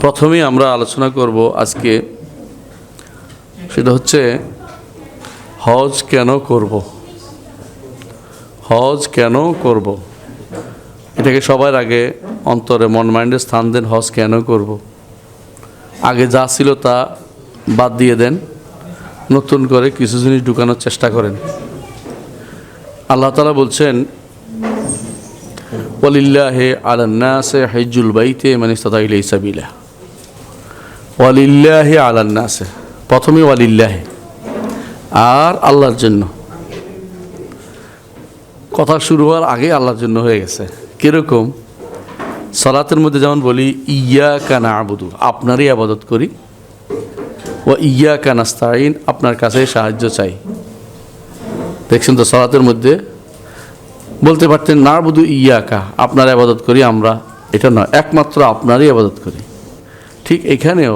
প্রথমেই আমরা আলোচনা করব আজকে, সেটা হচ্ছে হজ কেন করব। হজ কেন করব এটাকে সবার আগে অন্তরে মন মাইন্ডে স্থান দেন। হজ কেন করব, আগে যা ছিল তা বাদ দিয়ে দেন, নতুন করে কিছু জিনিস ঢুকানোর চেষ্টা করেন। আল্লাহ তাআলা বলছেন, ওয়ালিল্লাহি আলান নাসি হিজ্জুল বাইতি মান ইসতাতা ইলাইহি সাবিলা। ওয়ালিল্লাহি আলান নাসি, প্রথমে ওয়ালিল্লাহি, আর আল্লাহর জন্য। কথা শুরু হওয়ার আগে আল্লাহর জন্য হয়ে গেছে। কীরকম? সালাতের মধ্যে যেমন বলি ইয়্যাকা না'বুদু, আপনারই ইবাদত করি, ওয়া ইয়্যাকা নাস্তাঈন, আপনার কাছে সাহায্য চাই। দেখছেন তো, সালাতের মধ্যে বলতে পারতেন না'বুদু ইয়্যাকা, আপনার ইবাদত করি আমরা, এটা নয়, একমাত্র আপনারই ইবাদত করি। ঠিক এখানেও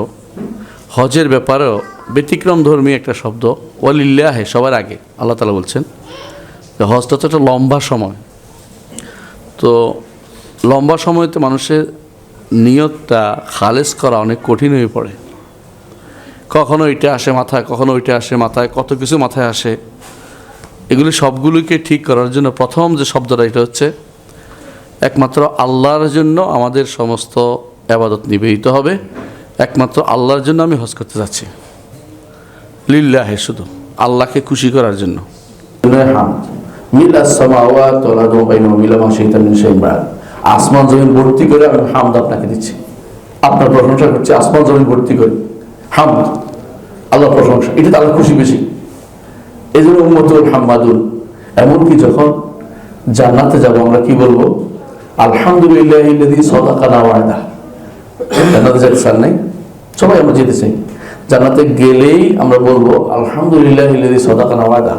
হজের ব্যাপারেও ব্যতিক্রম ধর্মী একটা শব্দ ওয়ালিল্লাহি, সবার আগে আল্লাহ তাআলা বলছেন যে হজটা তো একটা লম্বা সময়, তো লম্বা সময়তে মানুষের নিয়তটা খালেস করা অনেক কঠিন হয়ে পড়ে। কখনো এটা আসে মাথায়, কখনো ওইটা আসে মাথায়, কত কিছু মাথায় আসে। এগুলি সবগুলোকে ঠিক করার জন্য প্রথম যে শব্দটা, এটা হচ্ছে একমাত্র আল্লাহর জন্য আমাদের সমস্ত ইবাদত নিবেদিত হবে, একমাত্র আল্লাহর জন্য আমি হজ করতে যাচ্ছি, লিল্লাহি, শুধু আল্লাহকে খুশি করার জন্য। আসমান জমিন ভর্তি করে আমি হামদ আপনাকে দিচ্ছি, আপনার প্রশংসা করছি, আসমান জমিন ভর্তি করে হামদ, আল্লাহ প্রশংসা, এটা তো আল্লাহ খুশি বেশি। এই জন্য উম্মতুল হাম্মাদুন। এমনকি যখন জান্নাতে যাব আমরা কি বলবো? আলহামদুলিল্লাহিল্লাযী সাদাকানা ওয়া'দা। জান্নাতে যেতে চান নাই? সবাই আমরা যেতে চাই। জান্নাতে গেলেই আমরা বলবো আলহামদুলিল্লাহিল্লাযী সাদাকানা ওয়া'দা।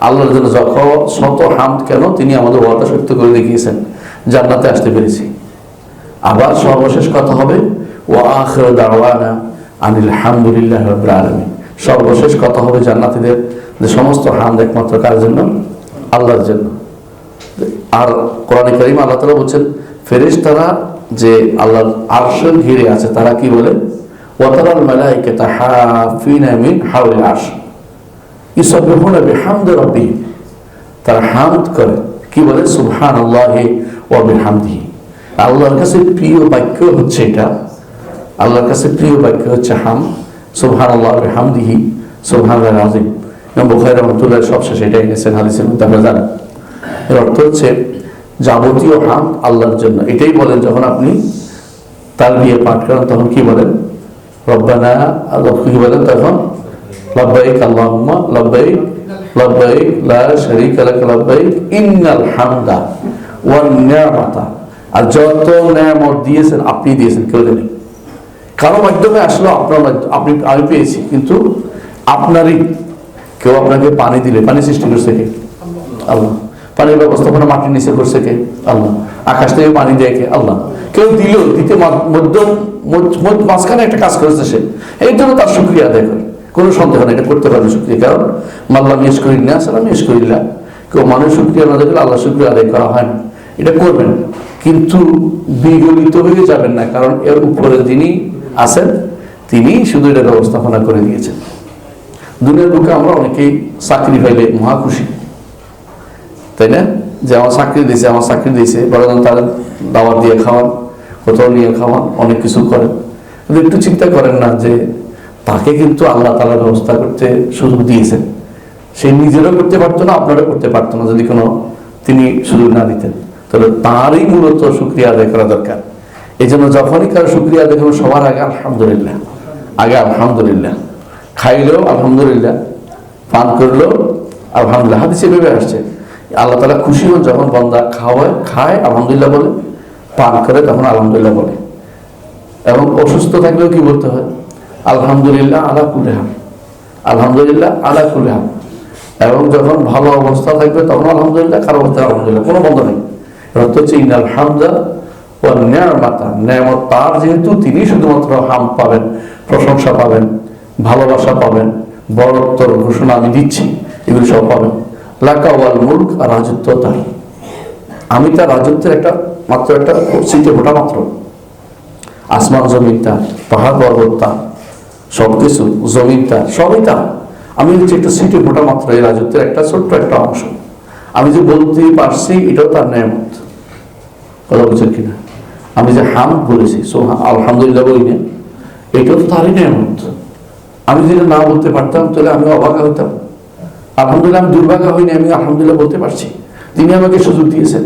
আল্লাহর জন্য যখন শত হামদ, কেন তিনি আমাদের ওয়াদা সত্য করে দেখিয়েছেন, জান্নাতে আসতে পেরেছি। আবার সর্বশেষ কথা হবে ওয়া আখিরু দাওয়ানা আনিল হামদুলিল্লাহি রাব্বিল আলামিন। সর্বশেষ কথা হবে জান্নাতীদের যে সমস্ত হামদ একমাত্র কার জন্য? আল্লাহর জন্য। আর কোরআনে কারীমে আল্লাহ তাআলা বলছেন, ফেরেশতারা যে আল্লাহর আরশে ঘিরে আছে তারা কি বলে? ওয়া তারাল মালায়েকাতা হাফিনা মিন হাওলিল আরশ ইউসাব্বিহুনা বিহামদি রাব্বিহিম। তারা হামদ করে, কি বলে? সুবহানাল্লাহি ওয়া বিহামদিহি। আল্লাহর কাছে প্রিয় বাক্য হচ্ছে এটা, আল্লাহর কাছে প্রিয় বাক্য হচ্ছে হামদ, সুবহানাল্লাহি ওয়া বিহামদিহি, সুবহানাল্লাহিল আযীম। ইমাম বুখারী রাহমাতুল্লাহ সবশেষে এটা এনেছেন হাদিসের মধ্যে, আপনারা জানেন। এর অর্থ হচ্ছে যাবতীয় হামদ আল্লাহর জন্য। এটাই বলেন যখন আপনি তালবিয়া পাঠ করেন, তখন কি বলেন? রব্বানা, কি বলেন তখন? লাব্বাইক আল্লাহুম্মা লাব্বাইক, লাব্বাইক লা শারীকা লাক লাব্বাইক, ইন্নাল হামদা ওয়ান নি'মাতা। আর যত নেয়ামত দিয়েছেন আপনি দিয়েছেন, কেউ দেয়নি। কারো মাধ্যমে আসলো, আপনার আপনি, আমি পেয়েছি, কিন্তু আপনারই। কেউ আপনাকে পানি দিলে, পানি সৃষ্টি করছে কে? আল্লাহ। পানির ব্যবস্থাপনা মাটির নিচে করছে কে? আল্লাহ। আকাশ থেকে পানি দেয় কে? আল্লাহ। কেউ দিল, দিতে মাঝখানে একটা কাজ করেছে সে, এই জন্য তার শুকরিয়া আদায় করে, কোনো সন্দেহ নেই, এটা করতে পারবে শুকরিয়া। কারণ মাল্লাম ইয়াশকুরিল্লাহ সালাম ইয়াশকুরিল্লাহ। কেউ মানুষ শুকরিয়া না দেখলে আল্লাহ শুকরিয়া আদায় করা হয় না। এটা করবেন, কিন্তু বিগলিত হয়ে যাবেন না, কারণ এর উপরে যিনি আছেন তিনি শুধু এটা ব্যবস্থাপনা করে দিয়েছেন। দুনিয়ার বুকে আমরা অনেকেই চাকরি পাইলে মহা খুশি, তাই না? যে আমার চাকরি দিয়েছে, আমার চাকরি দিয়েছে, বড়জন তার দাওয়াত দিয়ে খাওয়ান, কোথাও নিয়ে খাওয়ান, অনেক কিছু করেন। কিন্তু একটু চিন্তা করেন না যে তাকে কিন্তু আল্লাহ তাআলা ব্যবস্থা করতে সুযোগ দিয়েছেন। সে নিজেরও করতে পারতো না, আপনারও করতে পারতো না যদি কোনো তিনি সুযোগ না দিতেন। তাহলে তারই মূলত শুকরিয়া আদায় করা দরকার। এই জন্য যখনই কারো শুকরিয়া আদায় করবো, সবার আগে আলহামদুলিল্লাহ, আগে আলহামদুলিল্লাহ। খাইলেও আলহামদুলিল্লাহ, পান করলেও আলহামদুলিল্লাহ। হাদিসে ভেবে আসছে আল্লাহ তাআলা খুশি হন যখন বান্দা খায় আলহামদুলিল্লাহ বলে, পান করে তখন আলহামদুলিল্লাহ বলে। এবং অসুস্থ থাকলেও কি বলতে হয়? আলহামদুলিল্লাহ আলা কুল্লি হাল, আলহামদুলিল্লাহ আলা কুল্লি হাল। এবং যখন ভালো অবস্থা থাকবে তখন আলহামদুলিল্লাহ, খারাপ অবস্থা আলহামদুলিল্লাহ, কোনো বন্ধ নেই। অর্থ হচ্ছে ইন্নাল হামদা ওয়া নি'মাতা, নেয়ামত তার, যেহেতু তিনি শুধুমাত্র হামদ পাবেন, প্রশংসা পাবেন, ভালোবাসা পাবেন, বড়ত্বর ঘোষণা আমি দিচ্ছি, এগুলো সব পাবেন। লাকা ওয়াল মুলক, আর রাজত্ব তার, আমি তার রাজত্বের একটা মাত্র একটা সিটে ভোটা মাত্র। আসমান জমিন তার, পাহাড় পর্বত তার, সবকিছু জমিন তার, সবই তার। আমি হচ্ছে একটা সিটে ফোটা মাত্র এই রাজত্বের একটা ছোট্ট একটা অংশ। আমি যে বলতে পারছি এটাও তার নেয়ামত। কথা বলছেন কিনা? আমি যে হামদ বলেছি, আলহামদুলিল্লাহ বলি না, এটাও তো তারই নেয়ামত। আমি যেটা না বলতে পারতাম তাহলে আমি অবাক হইতাম। আলহামদুলিল্লাহ আমি দুর্ভাগা হইনি, আমি আলহামদুলিল্লাহ বলতে পারছি, তিনি আমাকে সুযোগ দিয়েছেন।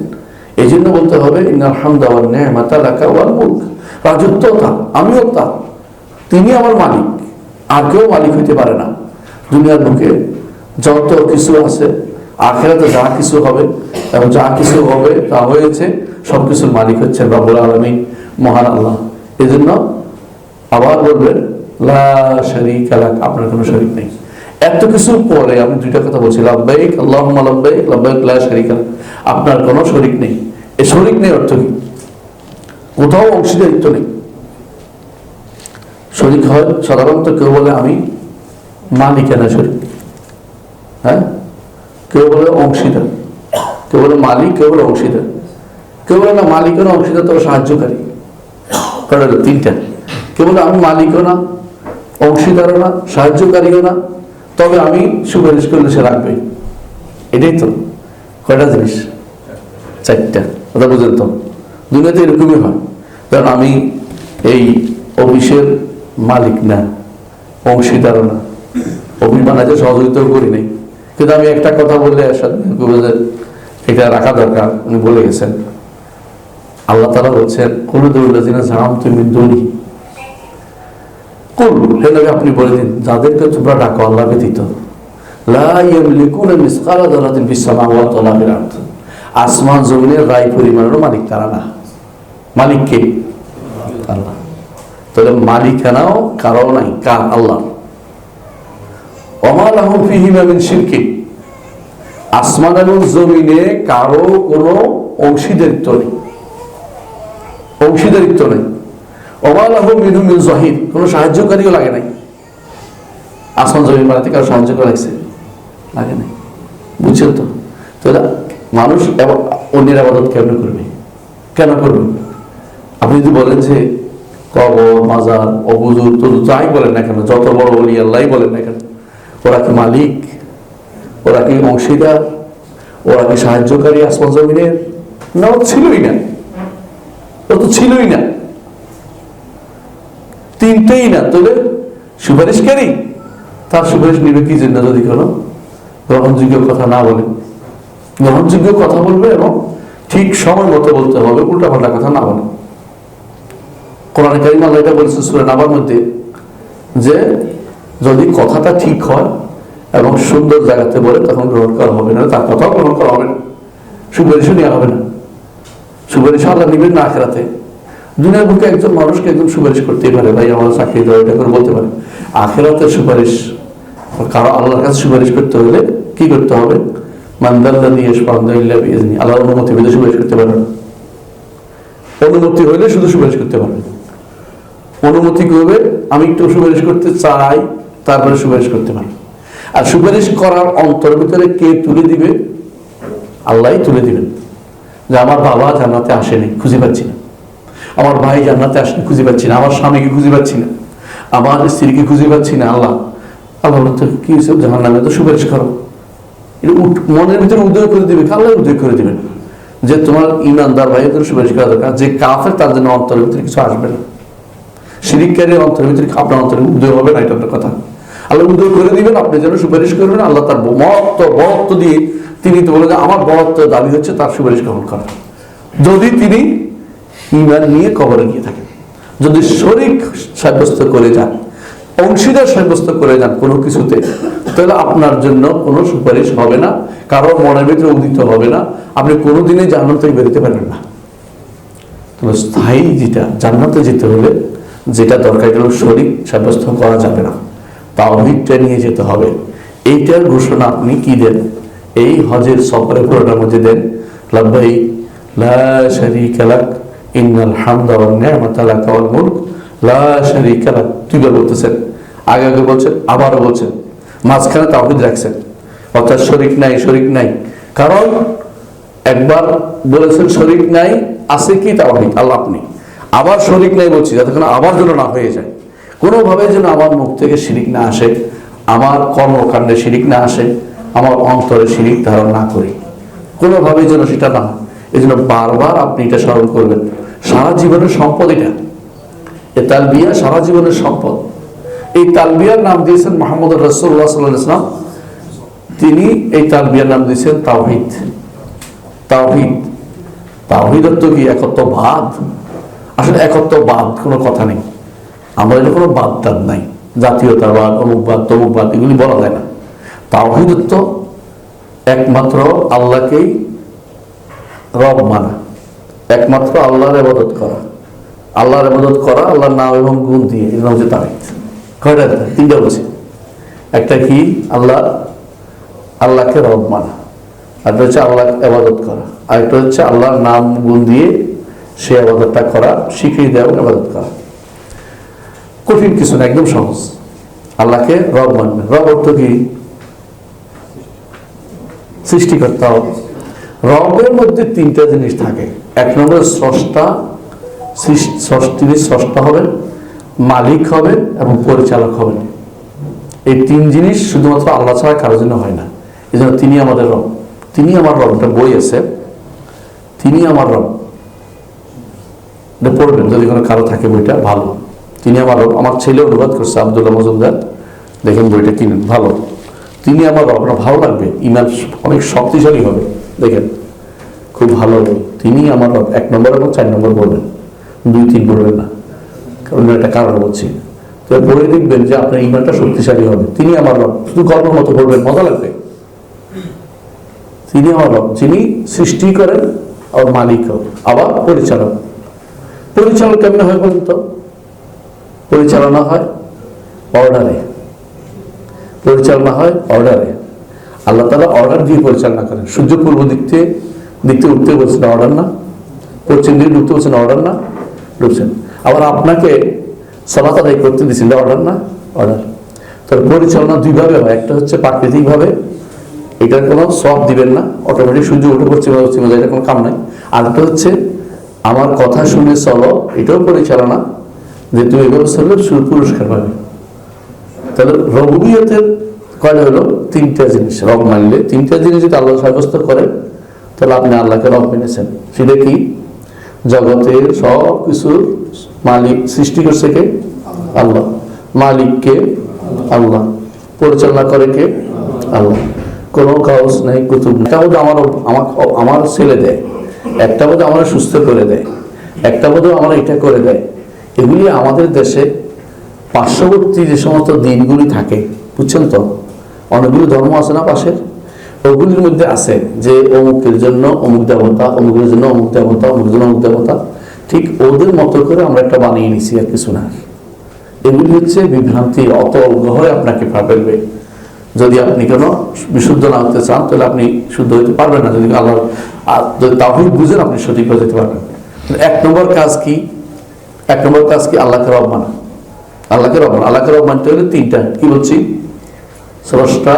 এই জন্য বলতে হবে ইন্নাল হামদা ওয়ান নি'মাতা লাকা ওয়াল মুলক, রাজত্ব তার, আমিও তার, তিনি আমার মালিক, আর কেউ মালিক হইতে পারে না। দুনিয়ার বুকে যত কিছু আছে, আখিরাতে যা কিছু হবে এবং যা কিছু হবে তা হয়েছে, সবকিছুর মালিক হচ্ছেন রব্বুল আলামিন, মহান আল্লাহ। এই জন্য আবার বলবেন লা শারীকা লাক, আপনার কোনো শরীক নেই। এত কিছুর পরে আমি দুইটা কথা বলছি, লাব্বাইক আল্লাহুম্মা লাব্বাইক, লাব্বাইক লা শারীকা লাক, আপনার কোনো শরীক নেই। এই শরীক নেই অর্থ কি? কোথাও অংশীদারিত্ব নেই। শরীক হয় সাধারণত কেউ বলে আমি মালিকানা শরীক, হ্যাঁ, কেউ বলে অংশীদার, কেউ বলে মালিক, কেউ বলে অংশীদার, কেউ বলে না মালিকও না অংশীদার, তবে সাহায্যকারী। তিনটা। কেউ বলে আমি মালিকও না, অংশীদারও না, সাহায্যকারীও না, তবে আমি সুপারিশ করলে সে রাখবে। এটাই তো কয়টা জিনিস? চারটা। কথা বুঝেন তো? দুনিয়াতে এরকমই হয়। কারণ আমি এই অফিসের মালিক না, অংশীদারও না, অফিস বানাতে সহযোগিতাও করি নাই, কিন্তু আমি একটা কথা বললে এটা রাখা দরকার, উনি বলে গেছেন। আল্লাহ তাআলা বলছেন কুলুদুল্লাযিনা জাআমতুম মিন দুনি, কুল, হে নবী আপনি বলে দিন যাদেরকে তোমরা ডাকো আল্লাহ ব্যতীত, লা ইয়ামলিকুনা মিসকালা যারাতিন ফিস সামাওয়াতি ওয়া ফিল আরদ, আসমান জমিনের রায় পরিমাণেরও মালিক তারা না। মালিক কে? আল্লাহ। তাহলে মালিকানাও কারো নাই, কার? আল্লাহ। ওমা লাহুম ফীহিমা মিন শিরকিন, আসমান এবং জমিনে কারো কোনো অংশীদারিত্ব নেই, অংশীদারিত্ব নেই। ওমা লাহুম মিনহুম মিন যাহির, কোনো সাহায্যকারীও লাগে নাই। আসমান জমিন বানাতে কারো সাহায্য লাগছে? লাগে নাই। বুঝছেন তো? তাহলে মানুষ অন্যের ইবাদত কেমন করবে? কেন করবে? আপনি যদি বলেন যে কবর, মাজার, অবুজুর, তো যাই বলেন না কেন, যত বড় ওলি আল্লাহই বলেন না কেন, ওরা কি মালিক? ওরা কি অংশীদার? ওরা কি সাহায্যকারী আসমান জমিনের? না, ও ছিলই না, ও তো ছিলই না, তিনটেই না। তাহলে সুপারিশকারী, তার সুপারিশ নিবে কি জন্য? যদি কোনো গ্রহণযোগ্য কথা না বলে। গ্রহণযোগ্য কথা বলবে এবং ঠিক সময় মতো বলতে হবে, উল্টাপাল্টা কথা না বলে। কোরআনে কারীমে আল্লাহ এটা বলেছে সূরা নাবার মধ্যে যে যদি কথাটা ঠিক হয় এবং সুন্দর জায়গাতে বলে তখন গ্রহণ করা হবে, না তার কথাও গ্রহণ করা হবে না, সুপারিশও নেওয়া হবে না। সুপারিশ আল্লাহ নিবেন না আখিরাতে। দুনিয়ার বুকে একজন মানুষকে একজন সুপারিশ করতেই পারে, ভাই আমার চাকরি দাও, এটা করে বলতে পারে। আখিরাতের সুপারিশ কারো আল্লাহর কাছে সুপারিশ করতে হলে কি করতে হবে? মানদাল্লাযী ইয়াশফা'উ ইল্লা বিইযনি, আল্লাহর অনুমতি পেলে সুপারিশ করতে পারবে না। অনুমতি হইলে শুধু সুপারিশ করতে পারবে। অনুমতি করবে, আমি একটু সুপারিশ করতে চাই, তারপরে সুপারিশ করতে পারবে। আর সুপারিশ করার অন্তর ভিতরে কে তুলে দিবে? আল্লাহই তুলে দিবেন। যে আমার বাবা জান্নাতে আসেনি, খুঁজে পাচ্ছি না, আমার ভাই জান্নাতে আসেনি, খুঁজে পাচ্ছি না, আমার স্বামীকে খুঁজে পাচ্ছি না, আমার স্ত্রীকে খুঁজে পাচ্ছি না। আল্লাহ কি হয়েছে? জাহান্নামে তো সুপারিশ করো। মনের ভিতরে উদয় করে দিবে, আল্লাহ উদয় করে দিবেন যে তোমার ইমানদার ভাইয়ের সুপারিশ করা দরকার। যে কাফের তার জন্য অন্তরের ভিতরে কিছু আসবে না, শিরিককারীর অন্তরের ভিতরে আপনার অন্তরে উদয় হবে না, এটা আপনার কথা। আল্লাহ উদয় করে দিবেন, আপনি যেন সুপারিশ করবেন। আল্লাহ তার বরত্ব দিয়ে তিনি তো বলে যে আমার বরত্ব দাবি হচ্ছে তার সুপারিশ গ্রহণ করা, যদি তিনি ঈমান নিয়ে কবরে গিয়ে থাকেন। যদি শরীক সাব্যস্ত করে যান, অংশীদার সাব্যস্ত করে যান কোনো কিছুতে, তাহলে আপনার জন্য কোনো সুপারিশ হবে না, কারো মনের ভিতরে উদিত হবে না, আপনি কোনোদিনই জান্নাত থেকে বেরোতে পারবেন না। তবে স্থায়ী যেটা জান্নাতে যেতে হলে যেটা দরকার, গেল শরীক সাব্যস্ত করা যাবে না, তাওহীদটা নিয়ে যেতে হবে। এইটার ঘোষণা আপনি কি দেন? এই হজের সফরে পুরোটার মধ্যে দেন, লাব্বাইক লা শারীকা লাক ইন্নাল হামদা ওয়ান নি'মাতা লাকা ওয়াল মুলক লা শারীকা লাক। দুইবার বলতেছেন, আগে আগে বলছেন, আবারও বলছেন, মাঝখানে তাওহীদ রাখছেন, অর্থাৎ শরীক নাই, শরীক নাই। কারণ একবার বলেছেন শরীক নাই, আছে কি? তাওহীদ, আল্লাহ আপনি। আবার শরিক নাই বলছি, যতক্ষণ আবার যেন না হয়ে যায়, কোনোভাবে যেন আমার মুখ থেকে শিরিক না আসে, আমার কর্মকাণ্ডে শিরিক না আসে, আমার অন্তরে শিরিক ধারণ না করি, কোনোভাবেই যেন সেটা না হয়। এই জন্য বারবার আপনি এটা স্মরণ করবেন। সারা জীবনের সম্পদ এটা, এ তালবিয়া সারা জীবনের সম্পদ। এই তালবিয়ার নাম দিয়েছেন মুহাম্মদ রাসূলুল্লাহ সাল্লাল্লাহু আলাইহি ওয়াসাল্লাম। তিনি এই তালবিয়ার নাম দিয়েছেন তাওহীদ। তাওহীদ, তাওহীদ অর্থ কি? একত্ববাদ। আসলে একত্ববাদ কোনো কথা নেই, আমরা এটা কোনো বাদদাদ নাই, জাতীয়তাবাদ, অমুকবাদ, তমুকবাদ এগুলি বলা যায় না। তাওহীদ অর্থ একমাত্র আল্লাহকেই রব মানা, একমাত্র আল্লাহর ইবাদত করা, আল্লাহর ইবাদত করা আল্লাহর নাম এবং গুণ দিয়ে, এর নাম হচ্ছে তাওহীদ। কয়টা? তিনটা বলছি। একটা কি? আল্লাহকে রব মানা, আরেকটা হচ্ছে আল্লাহ ইবাদত করা, আরেকটা হচ্ছে আল্লাহর নাম গুণ দিয়ে সে ইবাদতটা করা, শিখিয়ে দেওয়া, ইবাদত করা। কঠিন কিছু না, একদম সহজ। আল্লাহকে রব মানবেন। রব অর্থ কি? সৃষ্টিকর্তা। রবের মধ্যে তিনটা জিনিস থাকে। এক নম্বর স্রষ্টা, তিনি স্রষ্টা হবেন, মালিক হবেন এবং পরিচালক হবেন। এই তিন জিনিস শুধুমাত্র আল্লাহ ছাড়া কারোর জন্য হয় না। এই জন্য তিনি আমাদের রব, তিনি আমার রব। একটা বই আছে, তিনি আমার রব, এটা পড়বেন যদি কোনো কারো থাকে, বইটা ভালো। তিনি আমার রব, আমার ছেলে অনুবাদ করছে, আব্দুল্লাহ মজুমদার, দেখেন বইটা কিনেন, ভালো। তিনি আমার রব, আপনার ভালো লাগবে, ইমান অনেক শক্তিশালী হবে, দেখেন খুব ভালো বই। তিনি আমার রব 1 নম্বর এবং 4 নম্বর বলবেন, 2, 3 বলবেন না, কারণ একটা কারণ বলছি। তো বই দেখবেন যে আপনার ইমানটা শক্তিশালী হবে। তিনি আমার রব, শুধু গল্পের মতো বলবেন, মজা লাগবে। তিনি আমার রব, যিনি সৃষ্টি করেন আর মালিক আবার পরিচালক। পরিচালক কেমন হয় বলুন তো? পরিচালনা হয় অর্ডারে, পরিচালনা হয় অর্ডারে। আল্লাহ তাআলা অর্ডার দিয়ে পরিচালনা করেন। সূর্য পূর্ব দিক থেকে উঠতে বলছেন, অর্ডার না? পশ্চিম দিকে ঢুকতে বলছেন, অর্ডার না? ঢুকছেন। আবার আপনাকে সালাত আদায় করতে দিচ্ছেন, অর্ডার না? অর্ডার। তার পরিচালনা দুইভাবে হয়, একটা হচ্ছে প্রাকৃতিকভাবে, এটার কোনো সব দিবেন না, অটোমেটিক সূর্য উঠে পশ্চিমে যায়, এটা কোনো কাম নাই। আর একটা হচ্ছে আমার কথা শুনে চলো, এটাও পরিচালনা, যে তুমি এভাবে চললে পুরস্কার পাবে। তাহলে রবুবিয়তের কয়টা হলো? 3টা জিনিস। রব মানলে 3টা জিনিস যদি আল্লাহ সাব্যস্ত করে, তাহলে আপনি আল্লাহকে রব মেনেছেন। সেটা কি? জগতের সব কিছুর মালিক, সৃষ্টি করছে কে? আল্লাহ। মালিককে? আল্লাহ। পরিচালনা করে কে? আল্লাহ। কোনো কাউস নাই, কুতুব নাই। একটা বোধ আমার ছেলে দেয়, একটা বোধ আমার সুস্থ করে দেয়, একটা বোধ আমার এটা করে দেয়। এগুলি আমাদের দেশে পার্শ্ববর্তী যে সমস্ত দিনগুলি থাকে, বুঝছেন তো, অনেকগুলি ধর্ম আছে না পাশের, ওগুলির মধ্যে আছে যে অমুকের জন্য অমুক দেবতা, অমুকের জন্য অমুক দেবতা, অমুকের জন্য অমুক দেবতা। ঠিক ওদের মতো করে আমরা একটা বানিয়ে নিছি, আর কিছু না। এগুলি হচ্ছে বিভ্রান্তি, অত অজ্ঞ হয়ে আপনাকে ফেলবে। যদি আপনি কেন বিশুদ্ধ না হতে চান, তাহলে আপনি শুদ্ধ হতে পারবেন না। যদি আল্লাহ যদি তাওহীদ বুঝেন, আপনি সঠিক হয়ে যেতে পারবেন। 1 নম্বর কাজ কি? 1 নম্বর কাজ কি? আল্লাহকে রব মানা। আল্লাহকে রব মানা। আল্লাহকে রব মানতে হলে 3টা, কি বলছি? স্রষ্টা,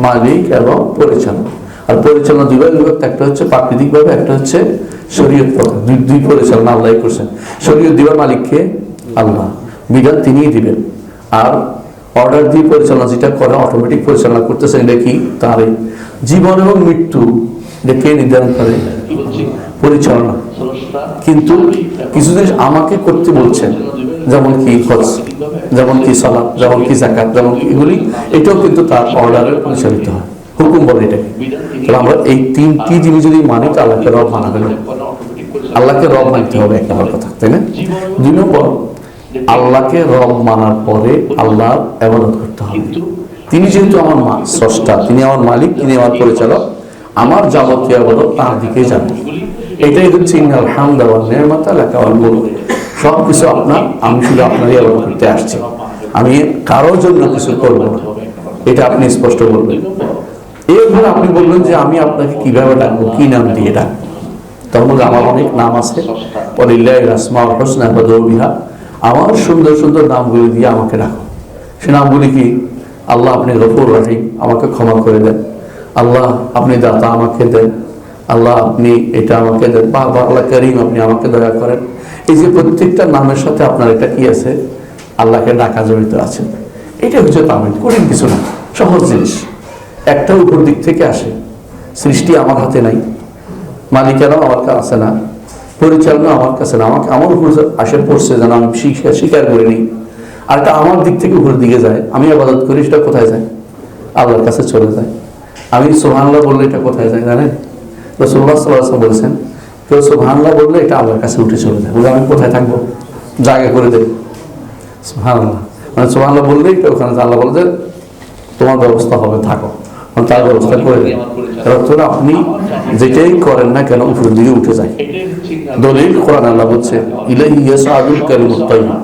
মালিক এবং পরিচালক। আর পরিচালনা দুইভাবে বিভক্ত, একটা হচ্ছে প্রাকৃতিক ভাবে, একটা হচ্ছে শরীয়ত পথে। দুই পরিচালনা আল্লাহ করছেন। শরীয়ত দিবার মালিককে? আল্লাহ। বিধান তিনিই দিবেন। আর অর্ডার দিয়ে পরিচালনা যেটা করে, অটোমেটিক পরিচালনা করতেছেন, এটা কি? তারই। জীবন এবং মৃত্যু এটা কে নির্ধারণ করে? পরিচালনা। কিন্তু কিছু জিনিস আমাকে করতে বলছেন, যেমন কি হজ, যেমন কি সালাত, যেমন কি যাকাত, যেমন এগুলি, এটাও কিন্তু তার অর্ডারে পরিচালিত হয়, হুকুম বলে এটাকে। তাহলে আমরা এই 3টি জিনিস যদি মানি, তো আল্লাহকে রব মানা হলো। আল্লাহকে রব মানতে হবে, এক নম্বর কথা, তাই না? 2 নম্বর, আল্লাহকে রব মানার পরে আল্লাহর ইবাদত করতে হবে। তিনি যেহেতু আমার স্রষ্টা, তিনি আমার মালিক, তিনি আমার পরিচালক, আমার যাবতীয় ইবাদত তার দিকে যাবে। এটাই হচ্ছে ইন্নাল হামদা ওয়ান নি'মাতা লাকা ওয়াল মুলক। সবকিছু আপনার, আমি শুধু আপনারই ইবাদত করতে আসছি, আমি কারোর জন্য কিছু করব না। এটা আপনি স্পষ্ট বলবেন। এরপরে আপনি বলবেন যে আমি আপনাকে কিভাবে ডাকবো, কি নাম দিয়ে ডাকবো? তখন আমার অনেক নাম আছে, ওয়ালিল্লাহিল আসমাউল হুসনা ফাদউ বিহা। আমার সুন্দর সুন্দর নামগুলি দিয়ে আমাকে ডাকো। সে নামগুলি কি? আল্লাহ আপনি গফুর রহিম, আমাকে ক্ষমা করে দেন। আল্লাহ আপনি দাতা, আমাকে দেন। আল্লাহ আপনি এটা আমাকে দেন। বাবা আল্লাহ করিম, আপনি আমাকে দয়া করেন। এই যে প্রত্যেকটা নামের সাথে আপনার একটা কি আছে, আল্লাহকে ডাকা জড়িত আছে। এটা হচ্ছে তাওহীদ, কঠিন কিছু না, সহজ জিনিস। একটা উপর দিক থেকে আসে, সৃষ্টি আমার হাতে নাই, মালিকানাও আমার কাছে না, পরিচালনা আমার কাছে না, আমাকে আমার উপর আসে পড়ছে যেন আমি স্বীকার করে নিই। আর এটা আমার দিক থেকে উপরের দিকে যায়, আমি ইবাদত করি, সেটা কোথায় যায়? আল্লাহর কাছে চলে যায়। আমি সুবহানাল্লাহ বললে এটা কোথায় যায় জানেন? রাসূলুল্লাহ সাল্লাল্লাহু আলাইহি ওয়াসাল্লাম বলেছেন, কেউ সুবহানাল্লাহ বললে এটা আল্লাহর কাছে উঠে চলে যায়। বলে আমি কোথায় থাকবো, জায়গা করে দেব। সুবহানাল্লাহ মানে সুবহানাল্লাহ বললেই এটা ওখানে, আল্লাহ বলে যে তোমার ব্যবস্থা হবে, থাকো, তার ব্যবস্থা করে দেয়। আপনি যেটাই করেন না কেন উপরের দিকে উঠে যায়। দলিল কোরআন, আল্লাহ বলছে ইলাইহি ইয়াসআদুল কালিমুত তাইয়্যিব,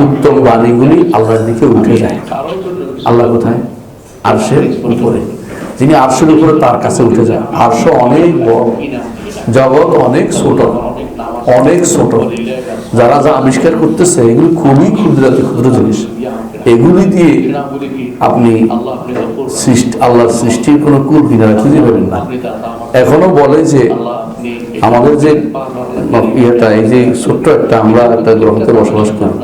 উত্তম বাণীগুলি আল্লাহর দিকে উঠে যায়। আল্লাহ কোথায়? আরশের উপরে। যিনি আরশের উপরে তার কাছে উঠে যায়। আরশ অনেক বড়, জগৎ অনেক ছোট, অনেক ছোট। যারা যা আবিষ্কার করতেছে এগুলি খুবই ক্ষুদ্র জিনিস। এগুলি দিয়ে আপনি আল্লাহর সৃষ্টির কোনো কুল কিনারা খুঁজে পাবেন না। এখনো বলে যে আমাদের যে ইয়েটা, এই যে ছোট্ট একটা আমরা একটা গ্রহতে বসবাস করি,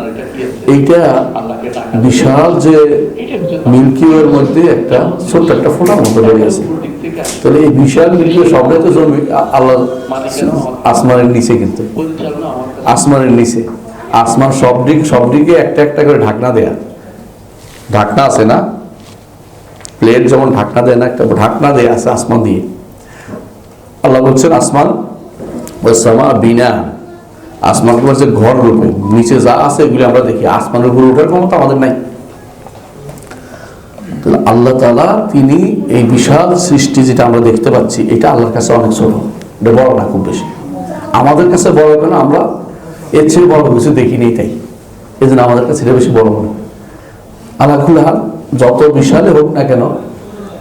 এইটা বিশাল যে মিল্কি ওয়ের মধ্যে একটা ছোট্ট একটা ফোঁটার মতো বেরিয়ে আছে। তাহলে এই বিশাল মিল্কি ওয়ে সবটাই তো জমি আল্লাহ আসমানের নিচে, কিন্তু আসমানের নিচে, আসমান সব দিকে একটা একটা করে ঢাকনা দেয়া, ঢাকনা আছে না, প্লেট যেমন ঢাকনা দেয় না, একটা ঢাকনা দেয়া আছে আসমান দিয়ে। আল্লাহ বলছেন আসমান ওয়াসসামা বিনা, আসমান যে ঘর রূপে, নিচে যা আছে এগুলি আমরা দেখি, আসমানের উপরে ওঠার ক্ষমতা আমাদের নাই। আল্লাহ তাআলা তিনি এই বিশাল সৃষ্টি যেটা আমরা দেখতে পাচ্ছি, এটা আল্লাহর কাছে অনেক ছোট, এটা বড় না খুব বেশি। আমাদের কাছে বড় কেন, আমরা এর চেয়ে বড় কিছু দেখিনি, তাই এই জন্য আমাদের কাছে এটা বেশি বড় মনে। আল্লাহ কুল্লাহ যত বিশালে হোক না কেন,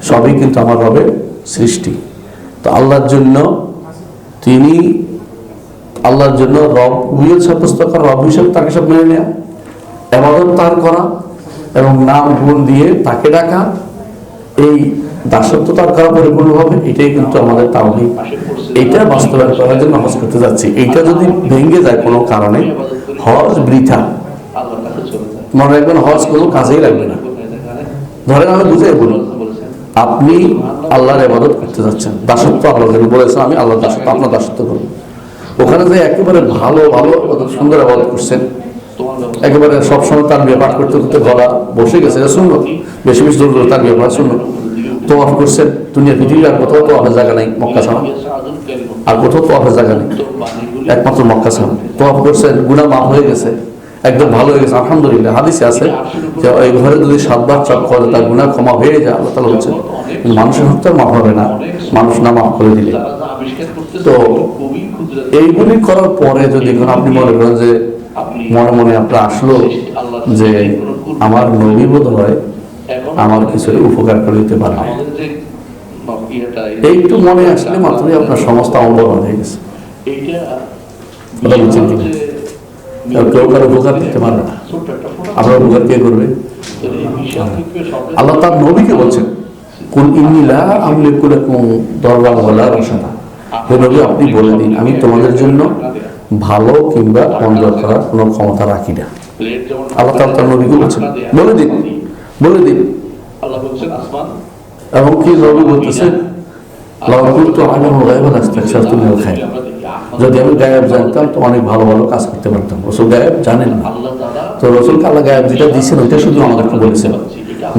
সবই কিন্তু আমার রবের সৃষ্টি। তো আল্লাহর জন্য তিনি, আল্লাহর জন্য রব উইল সাব্যস্ত করা, রব হিসেবে তাকে সব মেনে নেওয়া, ইবাদত তার করা এবং নাম গুণ দিয়ে তাকে ডাকা, এই দাসত্ব তার করা পরিপূর্ণভাবে, এটাই কিন্তু আমাদের তাওহীদ। এটা বাস্তবায়ন করার জন্য হজ করতে যাচ্ছি। এইটা যদি ভেঙে যায় কোনো কারণে, হজ বৃথা। মনে রাখবেন হজ কোনো কাজেই লাগবে না। ধরেন আমি বুঝাই বলি, আপনি আল্লাহর ইবাদত করতে যাচ্ছেন, দাসত্ব আল্লাহ বলেছেন আমি আল্লাহর দাসত্ব, আপনার দাসত্ব করুন। ওখানে যে একেবারে ভালো ভালো সুন্দর ইবাদত করছেন, একেবারে সবসময় তার ব্যাপার করতে করতে গলা বসে গেছে, এটা শুনলো বেশি বেশি দূর তার ব্যাপার শুনলো। তোয়াফ করছেন, দুনিয়া পৃথিবীর আর কোথাও তোয়াফের জায়গা নেই, মক্কা ছাড়া আর কোথাও তোয়াফের জায়গা নেই, একমাত্র মক্কা ছাড়া। তোয়াফ করছেন, গুনাহ মাফ হয়ে গেছে, একদম ভালো হয়ে গেছে, আলহামদুলিল্লাহ। হাদিসে আছে যে ওই ঘরে যদি 7 বার চক করে তার গুনাহ ক্ষমা হয়ে যায়, আল্লাহ তাআলা বলছেন। মানুষের হত্যা মাফ হবে না, মানুষ না মাফ করে দিলে। তো এইগুলি করার পরে যদি আপনি মনে করেন যে মনে মনে আপনার আসলো যে আমার নবী বোধ হয় আমার কিছু উপকার করে দিতে পারবে, এইটু মনে আসলে মাত্রই আপনার সমস্ত আমল হয়ে গেছে। কেউ কারো উপকার দিতে পারবে না, আপনার উপকার কে করবে? আল্লাহ তার নবীকে বলছেন, কুল ইন্নী লা আমলিকু লাকুম দাররান ওয়ালা রাশাদা, হে নবী আপনি বলে দিন আমি তোমাদের জন্য ভালো কিংবা মন্দ করার কোনো ক্ষমতা রাখি না। আল্লাহ তাআলা তার নবীকে বলছেন বলে দিন, বলে দিন। এবং কি নবী বলতেছেন, লাউ কুনতু আ'লামুল গায়বা লাস্তাকসারতু মিনাল খায়র, যদি আমি গায়েব জানতাম তো অনেক ভালো ভালো কাজ করতে পারতাম। রাসূল গায়েব জানেন না, তো রাসূলকে আল্লাহ গায়েব যেটা দিয়েছেন ওইটা শুধু আমাদেরকে বলেছেন।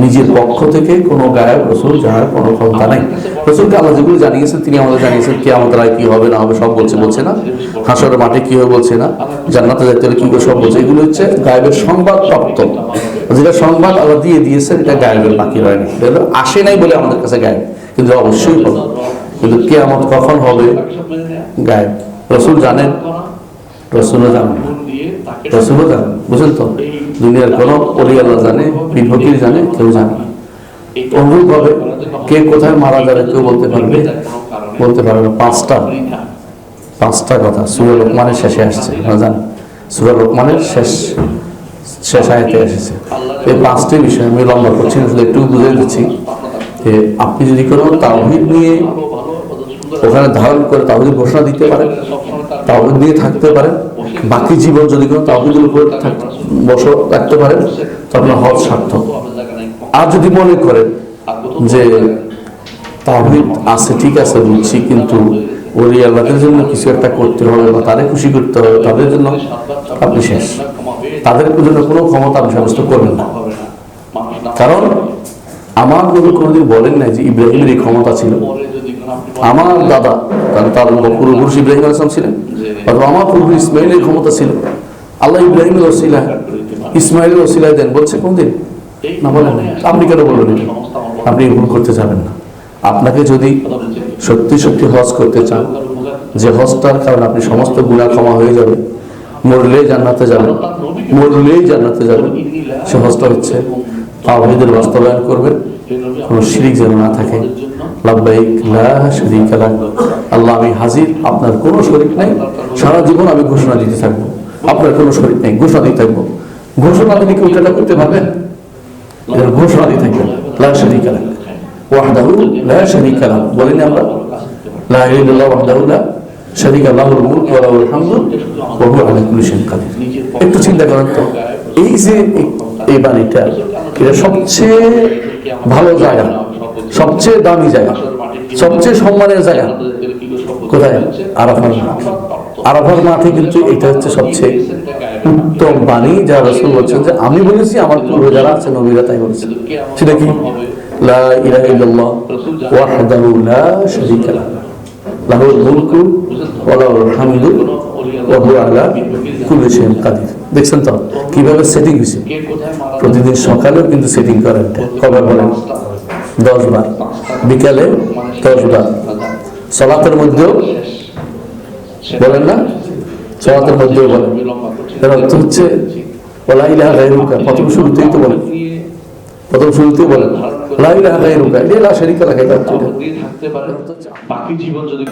নিজের পক্ষ থেকে কোনো গায়েব রাসূল জানার কোনো ক্ষমতা নাই। রাসূলকে আল্লাহ যেগুলো জানিয়েছেন তিনি আমাদের জানিয়েছেন, কিয়ামতের রায় কি হবে না হবে সব বলছে না, হাসরের মাঠে কি হবে বলছে না, জান্নাতে যাইতে হলে কি করে সব বলছে। এগুলো হচ্ছে গায়েবের সংবাদ প্রাপ্ত, যেটা সংবাদ আল্লাহ দিয়ে দিয়েছেন এটা গায়েবের বাকি রয়নি, এটা আসে নাই বলে আমাদের কাছে গায়েব, কিন্তু অবশ্যই হবে। কিন্তু কিয়ামত কখন হবে গায়েব রাসূল জানেন, রাসূলও জানেন, রাসূলও জানেন, বুঝলেন তো? দুনিয়ার কোনো ওলি আল্লাহ জানে, পীর ফকির জানে, কেউ জানে না। অনুরূপভাবে কে কোথায় মারা যাবে কেউ বলতে পারবে না। পাঁচটা কথা সূরা লোকমানের শেষে আসছে, জানেন? সূরা লোকমানের শেষ আয়াতে এসেছে। এই 5টি বিষয় আমি লম্বা করছি না, একটু বুঝিয়ে দিচ্ছি যে আপনি যদি কোনো তাওহীদ নিয়ে ওখানে ধারণ করে তাওহীদের ঘোষণা দিতে পারেন, তাওহীদ নিয়ে থাকতে পারেন, বাকি জীবন যদি কোনো তাওহীদের উপর বসে রাখতে পারেন তো আপনার হজ সার্থক। আর যদি মনে করেন যে তাওহীদ আছে, ঠিক আছে বুঝছি, কিন্তু ওই আল্লাহদের জন্য কিছু একটা করতে হবে বা তাদের খুশি করতে হবে, তাদের জন্য আপনি শেষ। তাদের জন্য কোনো ক্ষমতা আপনি সাব্যস্ত করবেন না। কারণ আমার নবী কোনোদিন বলেন নাই যে ইব্রাহিমের এই ক্ষমতা ছিল, আমার দাদা তার পূর্বপুরুষ ইব্রাহিম আলাইহিস সালাম ছিলেন, অথবা আমার পূর্ব ইসমাইলের ক্ষমতা ছিল। আল্লাহ ইব্রাহিমের ওসিলা ইসমাইলের ওসিলা দেন বলছে কোনদিন? না, বলেন না। আপনি কেন বলবেন এটা? আপনি ভুল করতে যাবেন না। আপনাকে যদি সত্যি সত্যি হজ করতে চান, যে হজটার কারণে আপনি সমস্ত গুনাহ ক্ষমা হয়ে যাবে, মরলেই জান্নাতে যাবেন, মরলেই জান্নাতে যাবেন, সে হজটা হচ্ছে তাওহীদের বাস্তবায়ন করবেন, কোনো শিরক যেন না থাকে। লাব্বাইক লা শারীকা লাক, আল্লাহ আমি হাজির, আপনার কোনো শরীক নাই, সারা জীবন আমি ঘোষণা দিতে থাকবো আপনার কোনো শরীক নেই, ঘোষণা দিতে থাকবো। ঘোষণা দিলে কি ওটা করতে পারবেন? ঘোষণা দিয়ে থাকবেন লা শারীকা লাক ওয়াহদাহু লা শারীকা লাহু। বলেন আমরা লা ইলাহা ইল্লাল্লাহ ওয়াহদাহু লা শারীকা লাহুল মুলকু ওয়া লাহুল হামদু ওয়া হুয়া আলা কুল্লি শাইইন কাদির। একটু চিন্তা করেন তো, এই যে এই বাণীটা, এটা সবচেয়ে ভালো জায়গা, সবচেয়ে দামি জায়গা, সবচেয়ে সম্মানের জায়গা কোথায়? আরাফার মাঠ। আরাফার মাঠে কিন্তু এটা হচ্ছে সবচেয়ে উত্তম বাণী, যা রাসূল বলছেন যে আমি বলেছি, আমার পূর্ব যারা আছে নবীরা তাই বলেছে। সেটা কি? লা ইলাহা ইল্লাল্লাহ ওয়াহদাহু লা শারীকা লাহু লাহুল মুলকু ওয়া লাহুল হামদু ওয়া হুয়া আলা কুল্লি শাইইন কাদির। দেখছেন তো কিভাবে সেটিং হয়েছে? প্রতিদিন সকালেও কিন্তু সেটিং করেন। কবে বলেন? 10 বার, বিকালে 10 বার, সালাতের মধ্যেও বলেন না? সালাতের মধ্যেও বলেন। এর অর্থ হচ্ছে ওয়া লা ইলাহা গায়রুকা, প্রথম শুরুতেই তো বলেন, প্রথম শুরুতেই বলেন লা ইলাহা গায়রুকা, লা শারীকা লাক। বাকি জীবন যদি